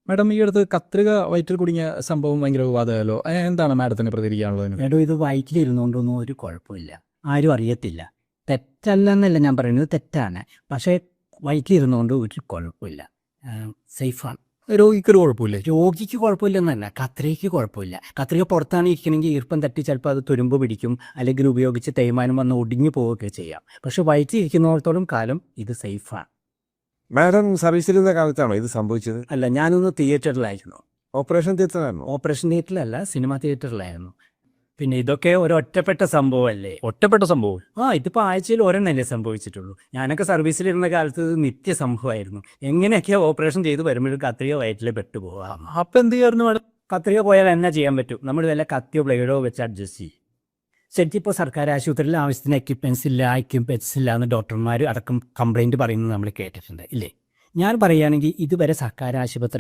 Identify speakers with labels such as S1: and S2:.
S1: Madam ഈ അടുത്ത് കത്രിക വയറ്റിൽ കുടുങ്ങിയ സംഭവം ഭയങ്കര വിവാദമായല്ലോ. എന്താണ് മാഡത്തിന് പ്രതികരിക്കാനുള്ളത് അതിന്?
S2: മേഡം ഇത് വയറ്റിലിരുന്നുകൊണ്ടൊന്നും ഒരു കുഴപ്പമില്ല, ആരും അറിയത്തില്ല. തെറ്റല്ലെന്നല്ല ഞാൻ പറയുന്നത്, തെറ്റാണ്. പക്ഷേ വയറ്റിലിരുന്നുകൊണ്ട് ഒരു കുഴപ്പമില്ല, സേഫാണ്.
S1: രോഗിക്കൊരു കുഴപ്പമില്ലേ?
S2: രോഗിക്ക് കുഴപ്പമില്ലെന്നല്ല, കത്രികയ്ക്ക് കുഴപ്പമില്ല. കത്രിക പുറത്താണ് ഇരിക്കണമെങ്കിൽ ഈർപ്പം തട്ടി ചിലപ്പോൾ അത് തുരുമ്പ് പിടിക്കും, അല്ലെങ്കിൽ ഉപയോഗിച്ച് തേയ്മാനം വന്ന് ഒടിഞ്ഞു പോവുകയൊക്കെ ചെയ്യാം. പക്ഷേ വയറ്റിലിരിക്കുന്നിടത്തോളം കാലം ഇത് സേഫാണ്.
S3: മാഡം സർവീസിലിരുന്ന കാലത്താണോ ഇത് സംഭവിച്ചത്?
S2: അല്ല, ഞാനൊന്ന് തിയേറ്ററിലായിരുന്നു.
S3: ഓപ്പറേഷൻ തിയേറ്ററാണോ?
S2: ഓപ്പറേഷൻ തിയേറ്ററിലല്ല, സിനിമ തിയേറ്ററിലായിരുന്നു. പിന്നെ ഇതൊക്കെ ഒരു ഒറ്റപ്പെട്ട സംഭവമല്ലേ.
S1: ഒറ്റപ്പെട്ട സംഭവം?
S2: ഇതിപ്പോൾ ആഴ്ചയിൽ ഒരെണ്ണല്ലേ സംഭവിച്ചിട്ടുള്ളൂ. ഞാനൊക്കെ സർവീസിലിരുന്ന കാലത്ത് ഇത് നിത്യ സംഭവമായിരുന്നു. എങ്ങനെയൊക്കെയാ ഓപ്പറേഷൻ ചെയ്ത് വരുമ്പോഴും കത്രിക വയറ്റിൽ പെട്ടുപോകാം.
S1: അപ്പം എന്ത് ചെയ്യായിരുന്നു മാഡം?
S2: കത്രിക പോയാൽ എന്നാ ചെയ്യാൻ പറ്റും? നമ്മൾ വല്ല കത്തിയോ ബ്ലേഡോ വെച്ച് അഡ്ജസ്റ്റ് ചെയ്യും. ശരിക്കും ഇപ്പോൾ സർക്കാർ ആശുപത്രിയിൽ ആവശ്യത്തിന് എക്യുപ്മെൻറ്റ്സ് ഇല്ല, എക്യുപ്മെൻറ്റ്സ് ഇല്ല എന്ന് ഡോക്ടർമാർ അടക്കം കംപ്ലയിൻറ്റ് പറയുന്നത് നമ്മൾ കേട്ടിട്ടുണ്ട് ഇല്ലേ? ഞാൻ പറയുകയാണെങ്കിൽ ഇതുവരെ സർക്കാർ ആശുപത്രി